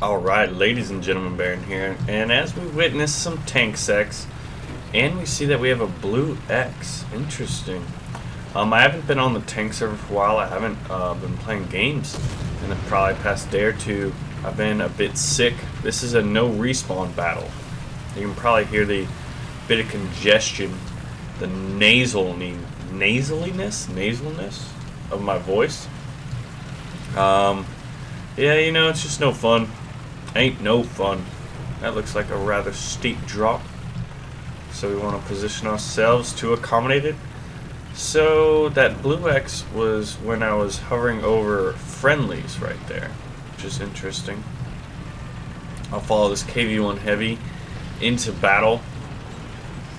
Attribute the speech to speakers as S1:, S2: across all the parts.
S1: Alright, ladies and gentlemen, Baron here, and as we witness some tank sex, and we see that we have a blue X. Interesting. I haven't been on the tank server for a while. I haven't been playing games in the probably past day or two. I've been a bit sick. This is a no respawn battle. You can probably hear the bit of congestion, the nasaliness of my voice. Yeah, you know, it's just no fun. Ain't no fun. That looks like a rather steep drop. So we want to position ourselves to accommodate it. So that blue X was when I was hovering over friendlies right there, which is interesting. I'll follow this KV-1 Heavy into battle.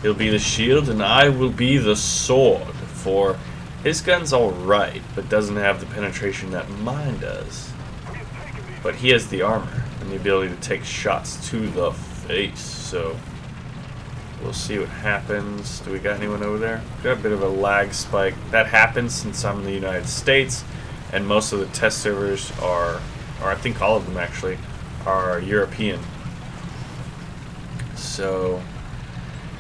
S1: He'll be the shield and I will be the sword, for his gun's alright, but doesn't have the penetration that mine does. But he has the armor and the ability to take shots to the face, so we'll see what happens. Do we got anyone over there? Got a bit of a lag spike. That happens since I'm in the United States, and most of the test servers are, or I think all of them actually, are European. So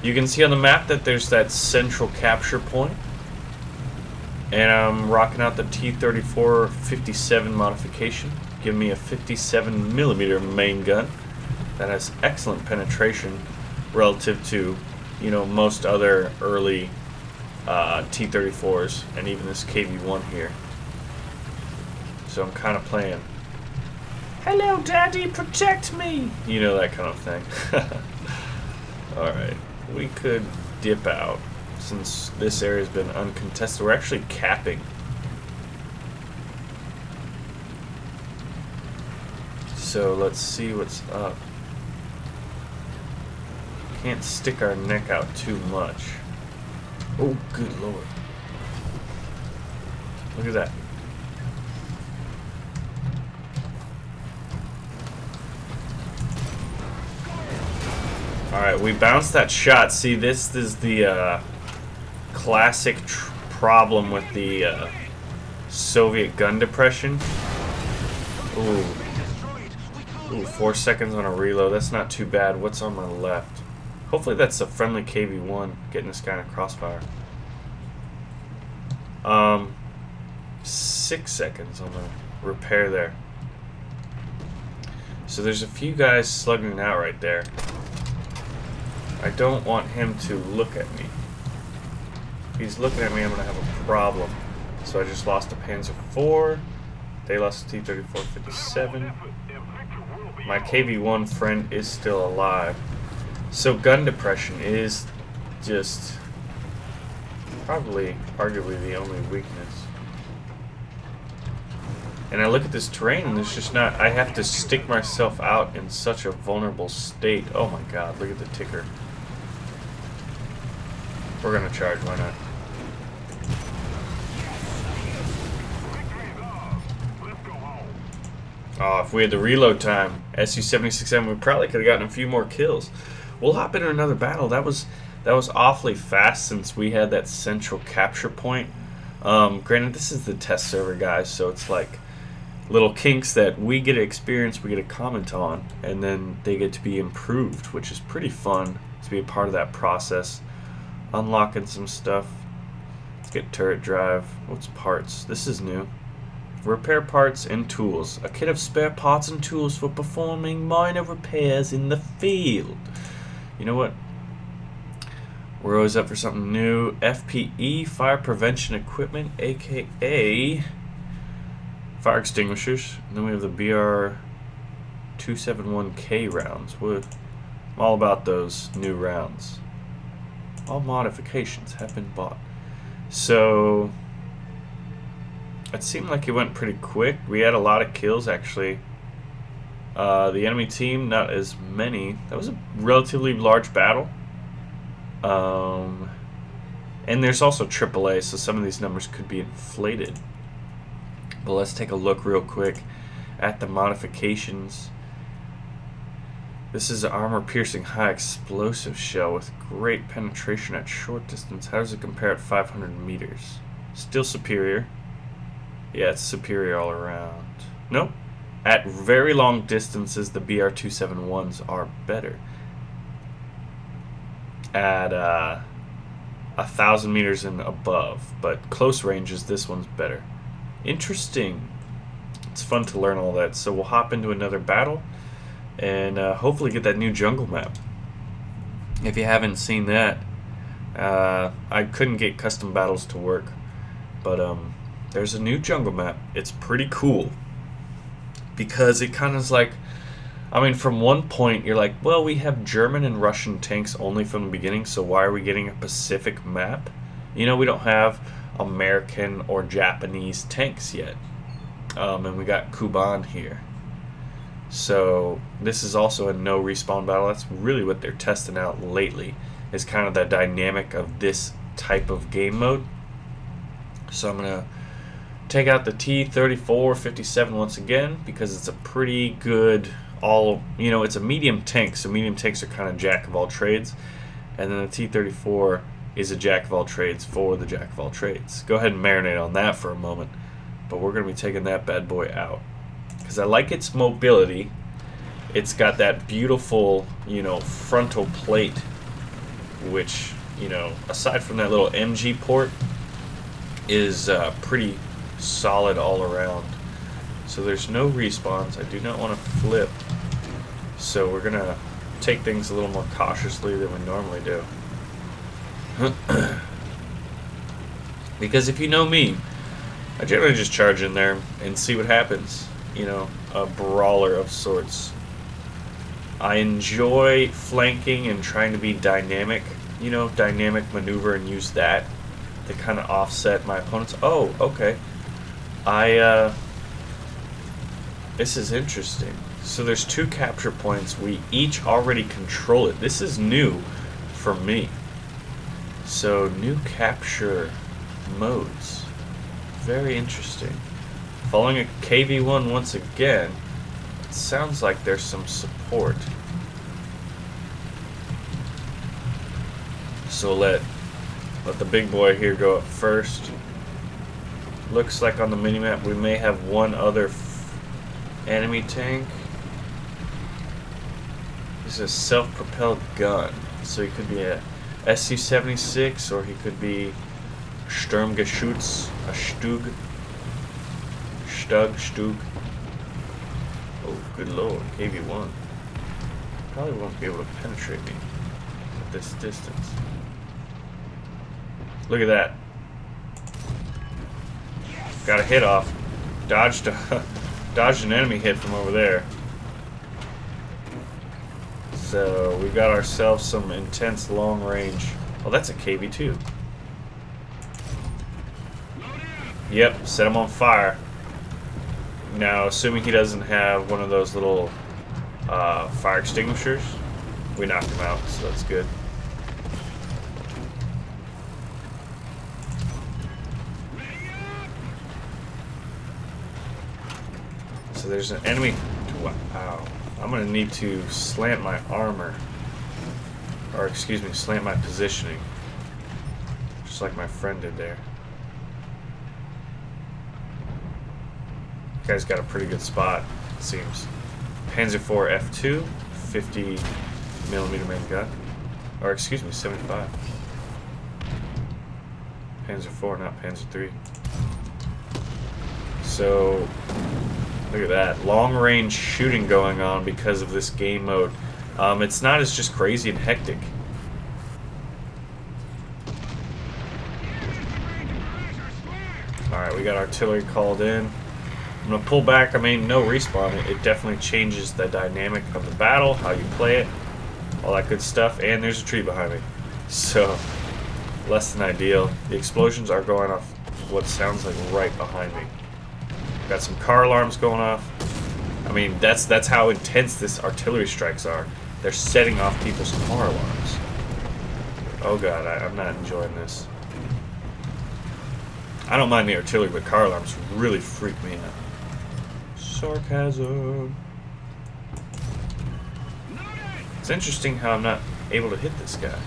S1: you can see on the map that there's that central capture point, and I'm rocking out the T-34 57 modification. Give me a 57mm main gun that has excellent penetration relative to, you know, most other early T-34s and even this KV-1 here. So I'm kind of playing, "Hello, Daddy, protect me!" You know, that kind of thing. Alright, we could dip out since this area's been uncontested. We're actually capping. So let's see what's up. Can't stick our neck out too much. Oh, good lord. Look at that. Alright, we bounced that shot. See, this is the classic problem with the Soviet gun depression. Ooh. Ooh, 4 seconds on a reload. That's not too bad. What's on my left? Hopefully that's a friendly KV-1 getting this guy in a crossfire. 6 seconds on the repair there. So there's a few guys slugging it out right there. I don't want him to look at me. If he's looking at me, I'm going to have a problem. So I just lost a Panzer IV. They lost a T-34 57. My KV-1 friend is still alive. So gun depression is just probably, arguably, the only weakness. And I look at this terrain and there's just not, I have to stick myself out in such a vulnerable state. Oh my god, look at the ticker. We're gonna charge, why not? Oh, if we had the reload time, SU-76M, we probably could have gotten a few more kills. We'll hop into another battle. That was awfully fast since we had that central capture point. Granted, this is the test server, guys, so it's like little kinks that we get to experience, we get to comment on, and then they get to be improved, which is pretty fun to be a part of that process. Unlocking some stuff. Let's get turret drive. What's parts? This is new. Repair parts and tools. A kit of spare parts and tools for performing minor repairs in the field. You know what? We're always up for something new. FPE, fire prevention equipment, aka fire extinguishers. And then we have the BR-271K rounds. I'm all about those new rounds. All modifications have been bought. So it seemed like it went pretty quick. We had a lot of kills, actually. The enemy team, not as many. That was a relatively large battle. And there's also AAA, so some of these numbers could be inflated. But let's take a look real quick at the modifications. This is an armor-piercing high explosive shell with great penetration at short distance. How does it compare at 500 meters? Still superior. Yeah, it's superior all around. Nope. At very long distances, the BR-271s are better. At 1,000 meters and above, but close ranges, this one's better. Interesting. It's fun to learn all that. So we'll hop into another battle and hopefully get that new jungle map. If you haven't seen that, I couldn't get custom battles to work, but there's a new jungle map. It's pretty cool because it kind of is like, I mean, from one point you're like, well, we have German and Russian tanks only from the beginning, so why are we getting a Pacific map? You know, we don't have American or Japanese tanks yet. And we got Kuban here. So this is also a no respawn battle. That's really what they're testing out lately, is kind of the dynamic of this type of game mode. So I'm going to take out the T-34-57 once again because it's a pretty good it's a medium tank, so medium tanks are kind of jack of all trades, and then the T-34 is a jack of all trades for the jack of all trades. Go ahead and marinate on that for a moment, but we're going to be taking that bad boy out because I like its mobility. It's got that beautiful, frontal plate, which, aside from that little MG port, is pretty solid all around. So there's no respawns. I do not want to flip. So we're going to take things a little more cautiously than we normally do. Because if you know me, I generally just charge in there and see what happens. A brawler of sorts. I enjoy flanking and trying to be dynamic, dynamic maneuver and use that to kind of offset my opponents. Oh, okay. This is interesting. So there's 2 capture points. We each already control it. This is new for me. So new capture modes. Very interesting. Following a KV-1 once again, it sounds like there's some support. So let the big boy here go up first. Looks like on the minimap we may have one other enemy tank. This is a self-propelled gun, so he could be a SU-76 or he could be Sturmgeschütz, a Stug. Oh, good lord, KV-1. Probably won't be able to penetrate me at this distance. Look at that. Got a hit off. Dodged an enemy hit from over there. So we got ourselves some intense long range. Oh, that's a KV-2. Yep, set him on fire. Now, assuming he doesn't have one of those little fire extinguishers, we knocked him out, so that's good. So there's an enemy. Wow. I'm going to need to slant my armor. Or, excuse me, slant my positioning. Just like my friend did there. Guy's got a pretty good spot, it seems. Panzer IV F2, 50mm main gun. Or, excuse me, 75. Panzer IV, not Panzer III. So, look at that. Long range shooting going on because of this game mode. It's not as just crazy and hectic. Alright, we got artillery called in. I'm going to pull back. I mean, no respawn. It definitely changes the dynamic of the battle, how you play it, all that good stuff. And there's a tree behind me. So, less than ideal. The explosions are going off what sounds like right behind me. Got some car alarms going off. I mean, that's how intense this artillery strikes are. They're setting off people's car alarms. Oh god, I'm not enjoying this. I don't mind the artillery, but car alarms really freak me out. Sarcasm. It's interesting how I'm not able to hit this guy.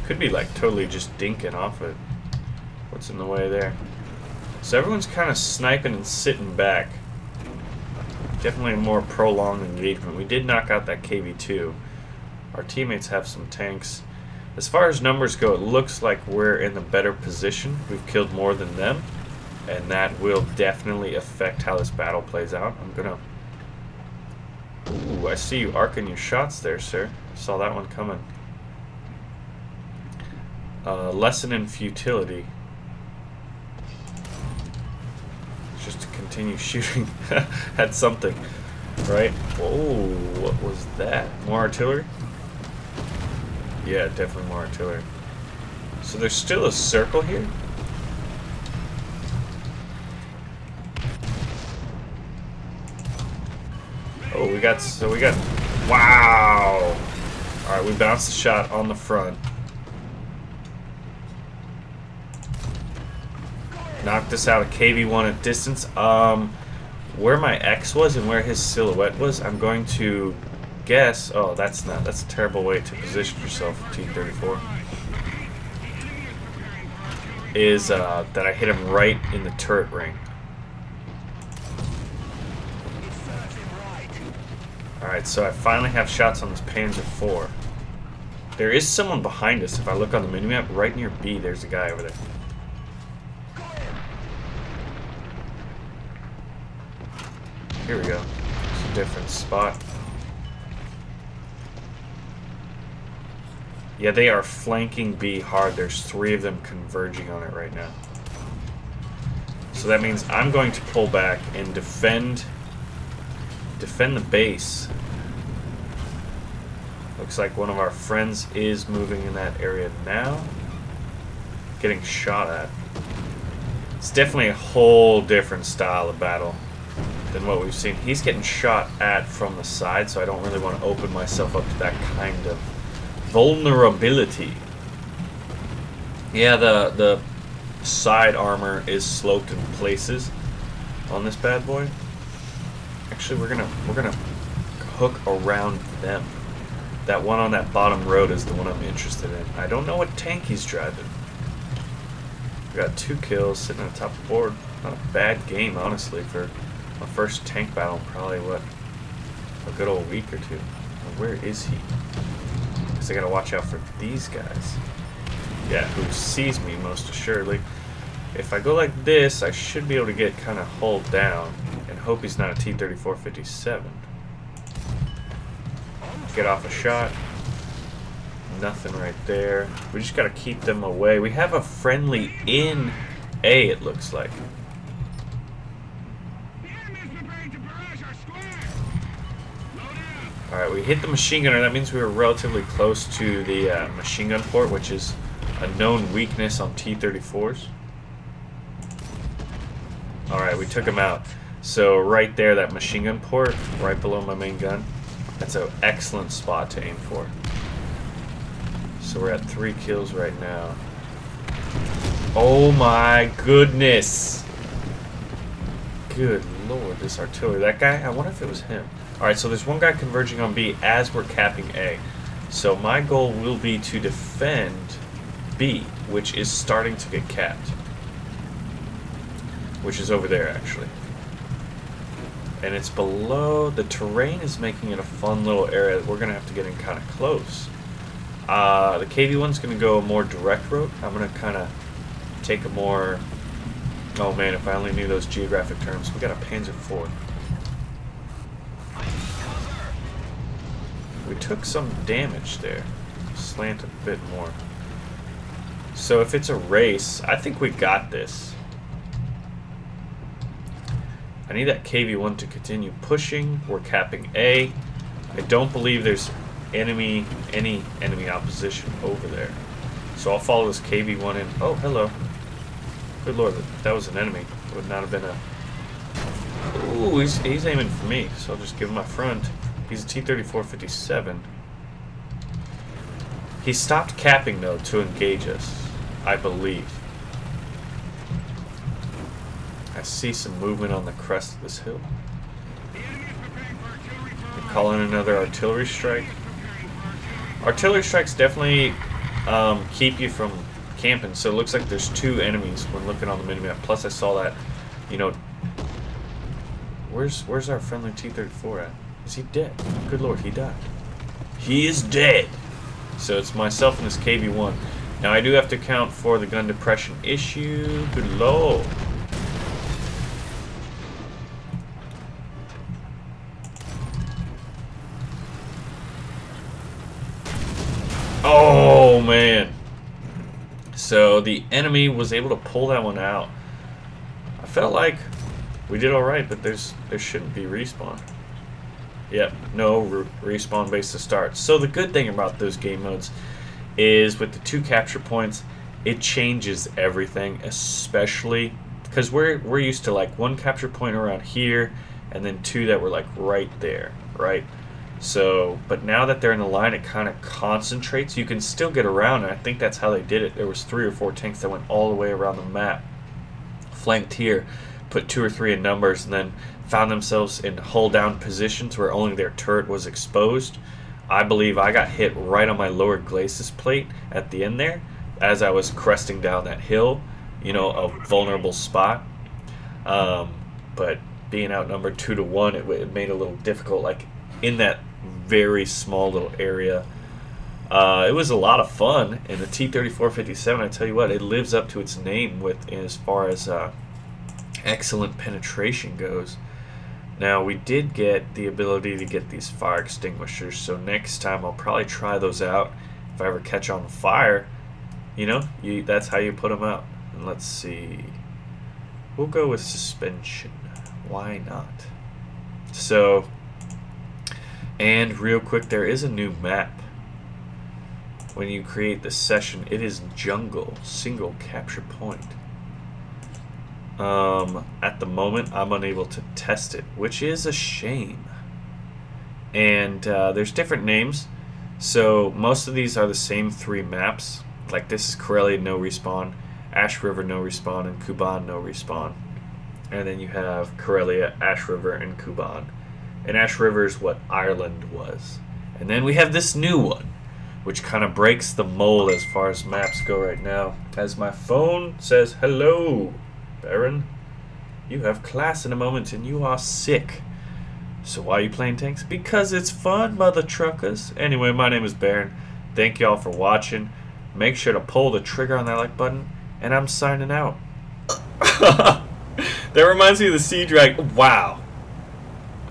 S1: Could be like totally just dinking off it. What's in the way there? So everyone's kind of sniping and sitting back. Definitely a more prolonged engagement. We did knock out that KV-2. Our teammates have some tanks. As far as numbers go, it looks like we're in the better position. We've killed more than them, and that will definitely affect how this battle plays out. I'm gonna... Ooh, I see you arcing your shots there, sir. Saw that one coming. Lesson in futility. Just to continue shooting at something, right? Whoa, what was that? More artillery? Yeah, definitely more artillery. So there's still a circle here? Oh, we got, wow! Alright, we bounced the shot on the front. Knocked us out of KV-1 at distance. Where my X was and where his silhouette was, I'm going to guess... Oh, that's a terrible way to position yourself, T-34. Is that I hit him right in the turret ring. Alright, so I finally have shots on this Panzer IV. There is someone behind us. If I look on the minimap, right near B, there's a guy over there. Here we go. It's a different spot. Yeah, they are flanking B hard. There's 3 of them converging on it right now. So that means I'm going to pull back and defend the base. Looks like one of our friends is moving in that area now. Getting shot at. It's definitely a whole different style of battle than what we've seen. He's getting shot at from the side, so I don't really want to open myself up to that kind of vulnerability. Yeah, the side armor is sloped in places on this bad boy. Actually, we're gonna hook around them. That one on that bottom road is the one I'm interested in. I don't know what tank he's driving. We got 2 kills sitting on the top of the board. Not a bad game, honestly, for my first tank battle in probably, what, a good old week or 2. Where is he? Because I gotta watch out for these guys. Yeah, who sees me most assuredly. If I go like this, I should be able to get kind of hulled down and hope he's not a T-34-57. Get off a shot. Nothing right there. We just gotta keep them away. We have a friendly in A, it looks like. Alright, we hit the machine gunner. That means we were relatively close to the machine gun port, which is a known weakness on T-34s. Alright, we took him out. So right there, that machine gun port, right below my main gun. That's an excellent spot to aim for. So we're at 3 kills right now. Oh my goodness! Good lord, this artillery. That guy, I wonder if it was him. Alright, so there's one guy converging on B as we're capping A. So my goal will be to defend B, which is starting to get capped. Which is over there, actually. And it's below, the terrain is making it a fun little area. We're going to have to get in kind of close. The KV-1's going to go a more direct route. I'm going to kind of take a more... Oh man, if I only knew those geographic terms. We got a Panzer IV. We took some damage there. Slant a bit more. So if it's a race, I think we got this. I need that KV-1 to continue pushing. We're capping A. I don't believe there's any enemy opposition over there. So I'll follow this KV-1 in. Oh, hello. Good lord, if that was an enemy, it would not have been a... Ooh, he's aiming for me, so I'll just give him my front. He's a T-34-57. He stopped capping, though, to engage us, I believe. I see some movement on the crest of this hill. They're calling another artillery strike. Artillery strikes definitely keep you from camping. So it looks like there's 2 enemies when looking on the minimap. Plus I saw that, you know, where's our friendly T-34 at? Is he dead? Good lord, he died. He is dead. So it's myself and this KV-1. Now I do have to account for the gun depression issue. Good lord. Oh man. So the enemy was able to pull that one out. I felt like we did alright, but there shouldn't be respawn. Yep, no respawn base to start. So the good thing about those game modes is with the 2 capture points, it changes everything, especially because we're used to like 1 capture point around here and then 2 that were like right there, right? So, but now that they're in the line, it kind of concentrates. You can still get around, and I think that's how they did it. There was 3 or 4 tanks that went all the way around the map, flanked here, put 2 or 3 in numbers, and then found themselves in hull down positions where only their turret was exposed. I believe I got hit right on my lower glacis plate at the end there as I was cresting down that hill, you know, a vulnerable spot. But being outnumbered 2 to 1, it made it a little difficult, like in that very small little area. It was a lot of fun, and the T-34-57, I tell you what, it lives up to its name with as far as excellent penetration goes. Now we did get the ability to get these fire extinguishers, so next time I'll probably try those out. If I ever catch on fire, you know, that's how you put them out. And let's see, we'll go with suspension. Why not? So, and real quick, there is a new map. When you create the session, it is jungle, single capture point. At the moment, I'm unable to test it, which is a shame. And there's different names. So most of these are the same 3 maps. Like this is Karelia, no respawn, Ash River, no respawn, and Kuban, no respawn. And then you have Karelia, Ash River, and Kuban. And Ash River is what Ireland was. And then we have this new one, which kind of breaks the mold as far as maps go right now. As my phone says, hello, Baron. You have class in a moment and you are sick. So why are you playing tanks? Because it's fun, mother truckers. Anyway, my name is Baron. Thank y'all for watching. Make sure to pull the trigger on that like button. And I'm signing out. That reminds me of the Sea Dragon. Wow.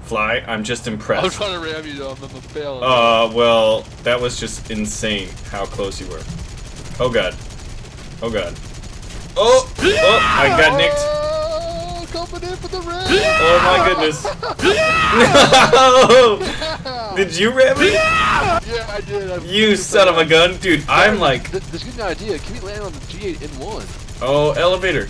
S1: Fly, I'm just impressed.
S2: I'm trying to ram you though, I'm failing.
S1: Well, that was just insane how close you were. Oh god. Oh god. Oh! Oh! I got nicked.
S2: Oh, coming in for the ram!
S1: Oh my goodness. No! Did you ram me?
S2: Yeah, I did.
S1: You son of a gun. Dude, I'm like...
S2: This gives me an idea. Can we land on the G8 in 1?
S1: Oh, elevator.